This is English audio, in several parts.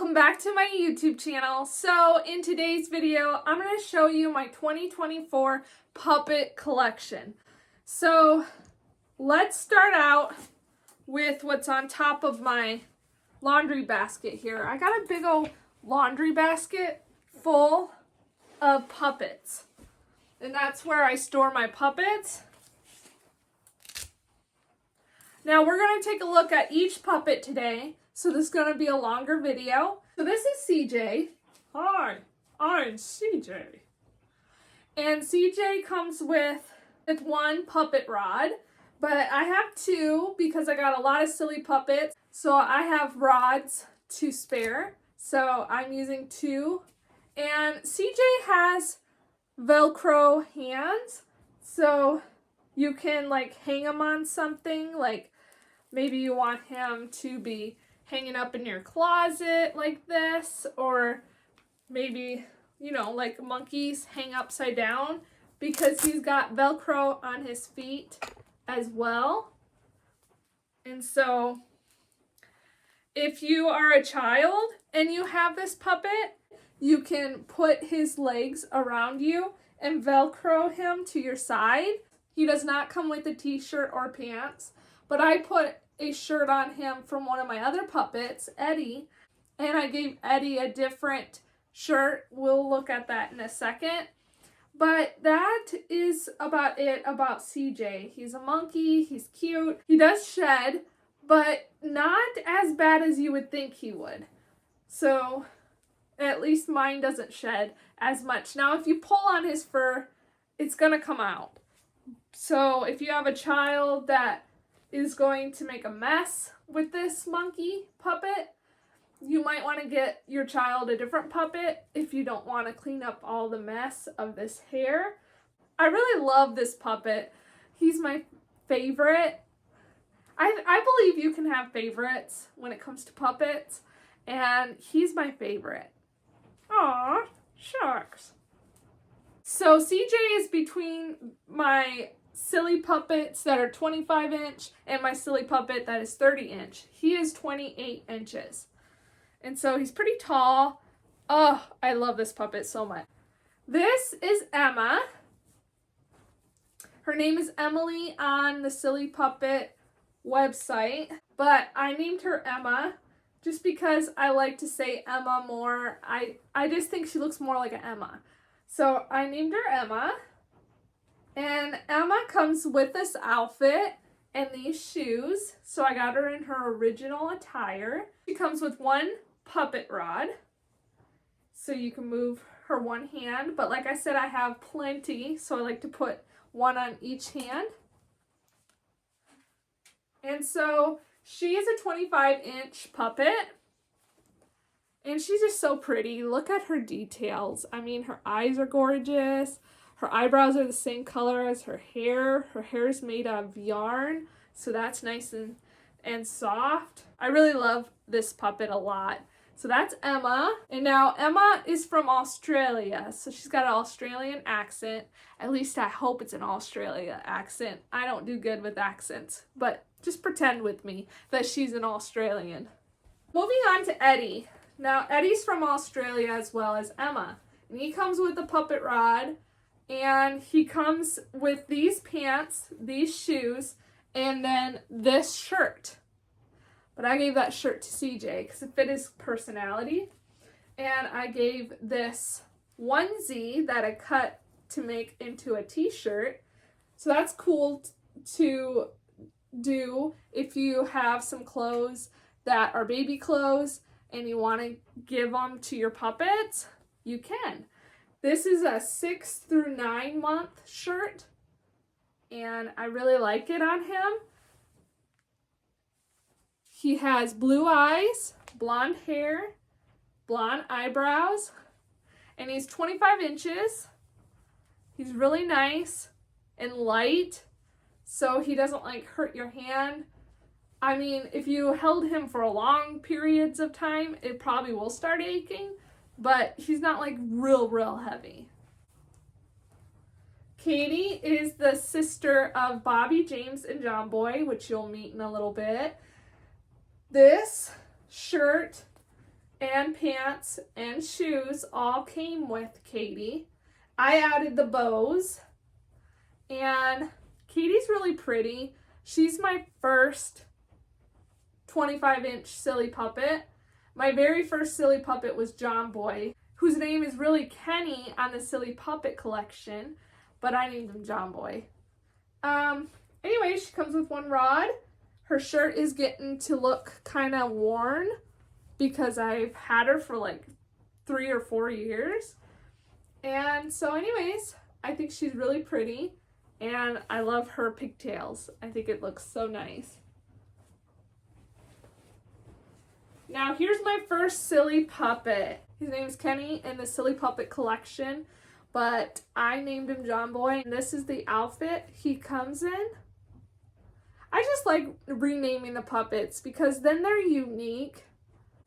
welcome back to my YouTube channel. So in today's video, I'm going to show you my 2024 puppet collection. So let's start out with what's on top of my laundry basket here. I got a big old laundry basket full of puppets. And that's where I store my puppets. Now we're going to take a look at each puppet today. So this is going to be a longer video. So this is CJ. Hi, I'm CJ. And CJ comes with one puppet rod, but I have two because I got a lot of silly puppets. So I have rods to spare. So I'm using two. And CJ has Velcro hands. So you can like hang him on something. Like maybe you want him to be hanging up in your closet like this, or maybe, you know, like monkeys hang upside down, because he's got Velcro on his feet as well. And so if you are a child and you have this puppet, you can put his legs around you and Velcro him to your side. He does not come with a t-shirt or pants, but I put a shirt on him from one of my other puppets, Eddie, and I gave Eddie a different shirt. We'll look at that in a second. But that is about it about CJ. He's a monkey, he's cute, he does shed, but not as bad as you would think he would. So at least mine doesn't shed as much. Now if you pull on his fur, it's gonna come out. So if you have a child that is going to make a mess with this monkey puppet, you might want to get your child a different puppet if you don't want to clean up all the mess of this hair. I really love this puppet. He's my favorite. I believe you can have favorites when it comes to puppets, and he's my favorite. Aw, shucks. So CJ is between my silly puppets that are 25 inch and my silly puppet that is 30 inch. He is 28 inches. And so he's pretty tall. Oh, I love this puppet so much. This is Emma. Her name is Emily on the Silly Puppet website, but I named her Emma just because I like to say Emma more. I just think she looks more like an Emma. So I named her Emma. And Emma comes with this outfit and these shoes. So I got her in her original attire. She comes with one puppet rod, so you can move her one hand. But like I said, I have plenty, so I like to put one on each hand. And so she is a 25-inch puppet. And she's just so pretty. Look at her details. I mean, her eyes are gorgeous. Her eyebrows are the same color as her hair. Her hair is made of yarn, so that's nice and soft. I really love this puppet a lot. So that's Emma. And now Emma is from Australia, so she's got an Australian accent. At least I hope it's an Australia accent. I don't do good with accents, but just pretend with me that she's an Australian. Moving on to Eddie. Now Eddie's from Australia as well as Emma. And he comes with a puppet rod. And he comes with these pants, these shoes, and then this shirt. But I gave that shirt to CJ because it fit his personality. And I gave this onesie that I cut to make into a t-shirt. So that's cool to do if you have some clothes that are baby clothes and you want to give them to your puppets, you can. This is a 6 through 9 month shirt, and I really like it on him. He has blue eyes, blonde hair, blonde eyebrows, and he's 25 inches. He's really nice and light, so he doesn't like hurt your hand. I mean, if you held him for long periods of time, it probably will start aching. But he's not like real heavy. Katie is the sister of Bobby, James, and John Boy, which you'll meet in a little bit. This shirt and pants and shoes all came with Katie. I added the bows, and Katie's really pretty. She's my first 25-inch silly puppet. My very first silly puppet was John Boy, whose name is really Kenny on the Silly Puppet collection, but I named him John Boy. Anyway, she comes with one rod. Her shirt is getting to look kind of worn because I've had her for like 3 or 4 years. And so anyways, I think she's really pretty, and I love her pigtails. I think it looks so nice. Now here's my first silly puppet. His name is Kenny in the Silly Puppet collection, but I named him John Boy. And this is the outfit he comes in. I just like renaming the puppets because then they're unique.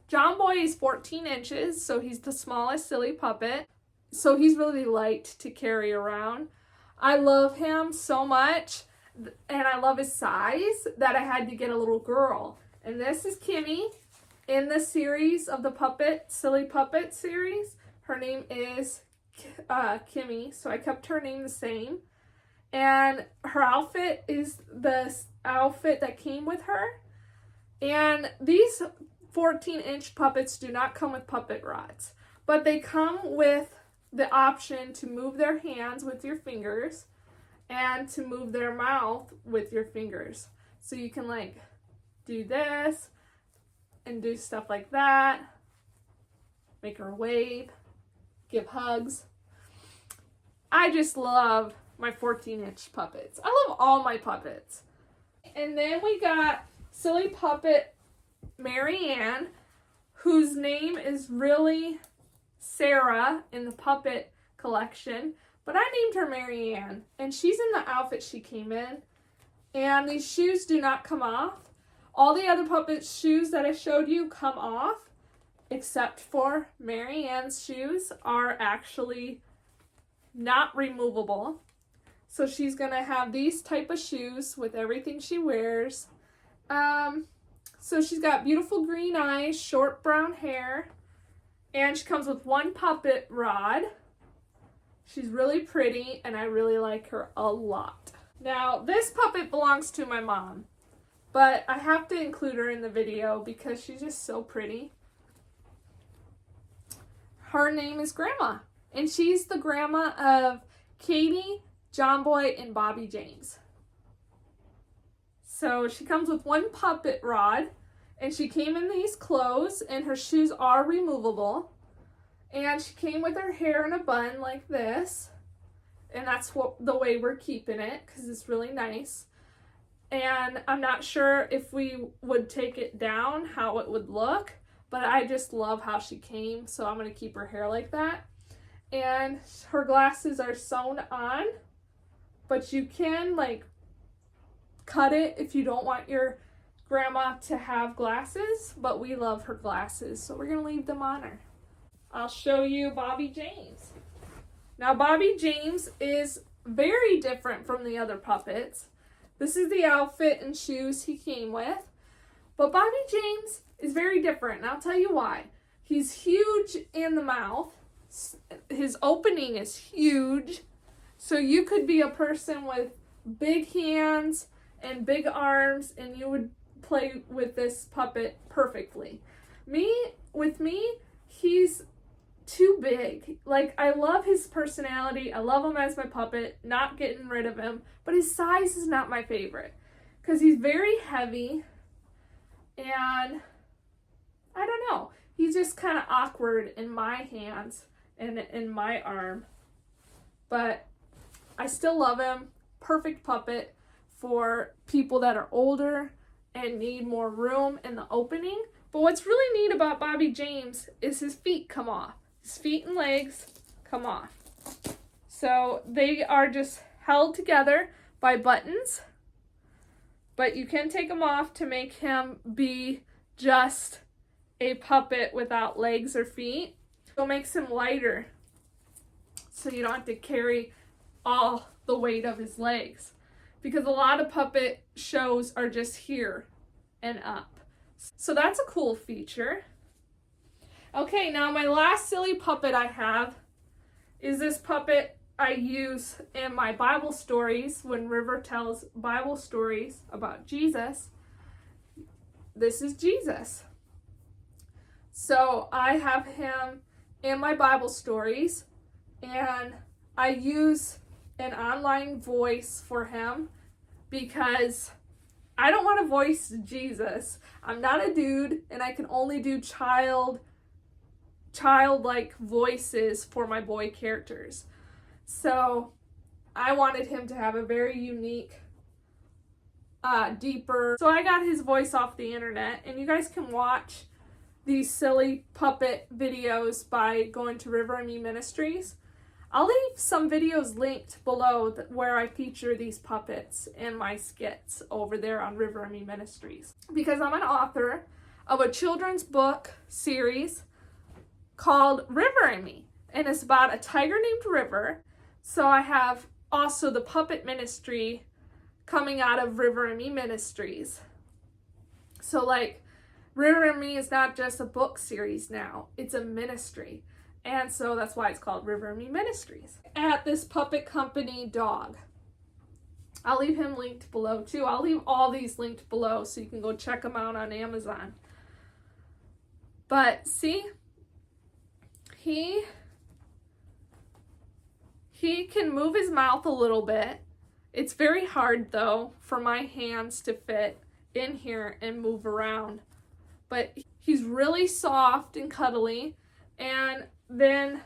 John Boy is 14 inches, so he's the smallest silly puppet. So he's really light to carry around. I love him so much, and I love his size that I had to get a little girl. And this is Kimmy in the series of the Silly Puppet series. Her name is Kimmy, so I kept her name the same. And her outfit is the outfit that came with her. And these 14-inch puppets do not come with puppet rods, but they come with the option to move their hands with your fingers and to move their mouth with your fingers. So you can like do this and do stuff like that, make her wave, give hugs. I just love my 14-inch puppets. I love all my puppets. And then we got Silly Puppet Marianne, whose name is really Sarah in the puppet collection, but I named her Marianne, and she's in the outfit she came in. And these shoes do not come off. All the other puppet shoes that I showed you come off, except for Marianne's shoes are actually not removable. So she's gonna have these type of shoes with everything she wears. So she's got beautiful green eyes, short brown hair, and she comes with one puppet rod. She's really pretty, and I really like her a lot. Now, this puppet belongs to my mom, but I have to include her in the video because she's just so pretty. Her name is Grandma, and she's the grandma of Katie, John Boy, and Bobby James. So she comes with one puppet rod, and she came in these clothes, and her shoes are removable. And she came with her hair in a bun like this, and that's the way we're keeping it because it's really nice. And I'm not sure if we would take it down, how it would look, but I just love how she came, so I'm going to keep her hair like that. And her glasses are sewn on, but you can like cut it if you don't want your grandma to have glasses, but we love her glasses, so we're going to leave them on her. I'll show you Bobby James. Now, Bobby James is very different from the other puppets. This is the outfit and shoes he came with. But Bobby James is very different, and I'll tell you why. He's huge in the mouth. His opening is huge. So you could be a person with big hands and big arms, and you would play with this puppet perfectly. With me, he's too big. Like, I love his personality. I love him as my puppet, not getting rid of him, but his size is not my favorite because he's very heavy, and I don't know. He's just kind of awkward in my hands and in my arm, but I still love him. Perfect puppet for people that are older and need more room in the opening. But what's really neat about Bobby James is his feet come off. His feet and legs come off. So they are just held together by buttons, but you can take them off to make him be just a puppet without legs or feet. So it makes him lighter, so you don't have to carry all the weight of his legs, because a lot of puppet shows are just here and up. So that's a cool feature. Okay, now my last silly puppet I have is this puppet I use in my Bible stories when River tells Bible stories about Jesus. This is Jesus. So I have him in my Bible stories, and I use an online voice for him because I don't want to voice Jesus. I'm not a dude, and I can only do childlike voices for my boy characters. So I wanted him to have a very unique, deeper. So I got his voice off the internet, and you guys can watch these silly puppet videos by going to River and Me Ministries. I'll leave some videos linked below where I feature these puppets in my skits over there on River and Me Ministries. Because I'm an author of a children's book series called River and Me, and it's about a tiger named River. So I have also the puppet ministry coming out of River and Me Ministries. So like River and Me is not just a book series now, it's a ministry. And so that's why it's called River and Me Ministries. At this puppet company dog. I'll leave him linked below too. I'll leave all these linked below so you can go check them out on Amazon. But see, he can move his mouth a little bit. It's very hard though for my hands to fit in here and move around. But he's really soft and cuddly, and then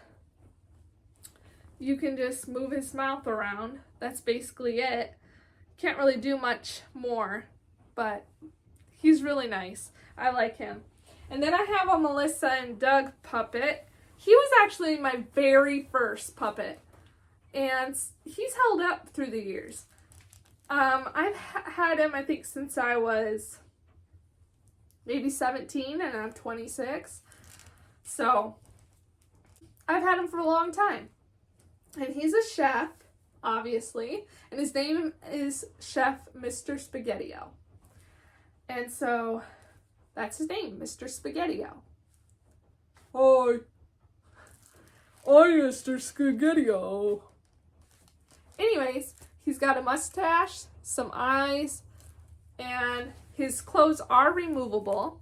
you can just move his mouth around. That's basically it. Can't really do much more, but he's really nice. I like him. And then I have a Melissa and Doug puppet. He was actually my very first puppet, and he's held up through the years. I've had him, I think, since I was maybe 17, and I'm 26. So I've had him for a long time. And he's a chef, obviously, and his name is Chef Mr. Spaghettio. And so that's his name, Mr. Spaghettio. Hi, I'm Mr. Spaghettio. Anyways, he's got a mustache, some eyes, and his clothes are removable.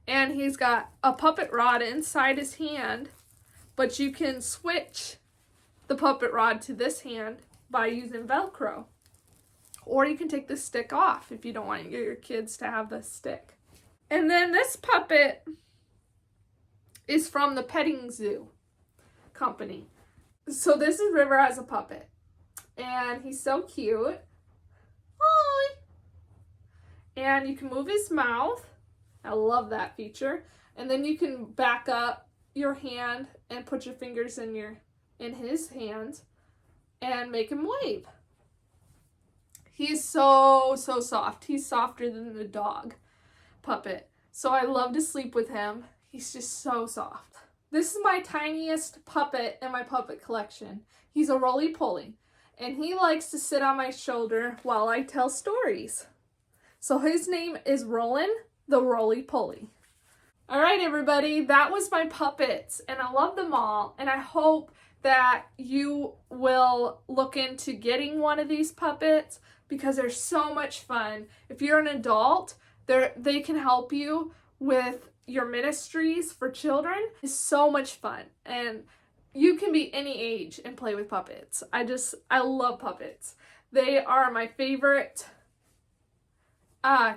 And he's got a puppet rod inside his hand, but you can switch the puppet rod to this hand by using Velcro. Or you can take the stick off if you don't want your kids to have the stick. And then this puppet is from the Petting Zoo company. So this is River as a puppet. And he's so cute. Hi! And you can move his mouth. I love that feature. And then you can back up your hand and put your fingers in his hand and make him wave. He's so soft. He's softer than the dog puppet. So I love to sleep with him. He's just so soft. This is my tiniest puppet in my puppet collection. He's a roly-poly, and he likes to sit on my shoulder while I tell stories. So his name is Roland the Roly-Poly. All right, everybody, that was my puppets, and I love them all, and I hope that you will look into getting one of these puppets because they're so much fun. If you're an adult, they can help you with your ministries for children. It's so much fun, and you can be any age and play with puppets. I love puppets. They are my favorite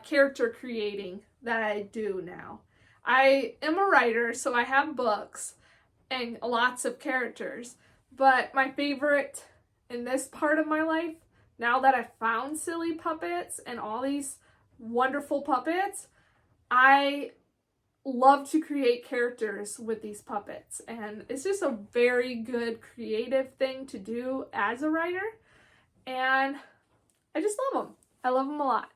character creating that I do now. I am a writer, so I have books and lots of characters, but my favorite in this part of my life, now that I've found silly puppets and all these wonderful puppets, I love to create characters with these puppets, and it's just a very good creative thing to do as a writer, and I just love them. I love them a lot.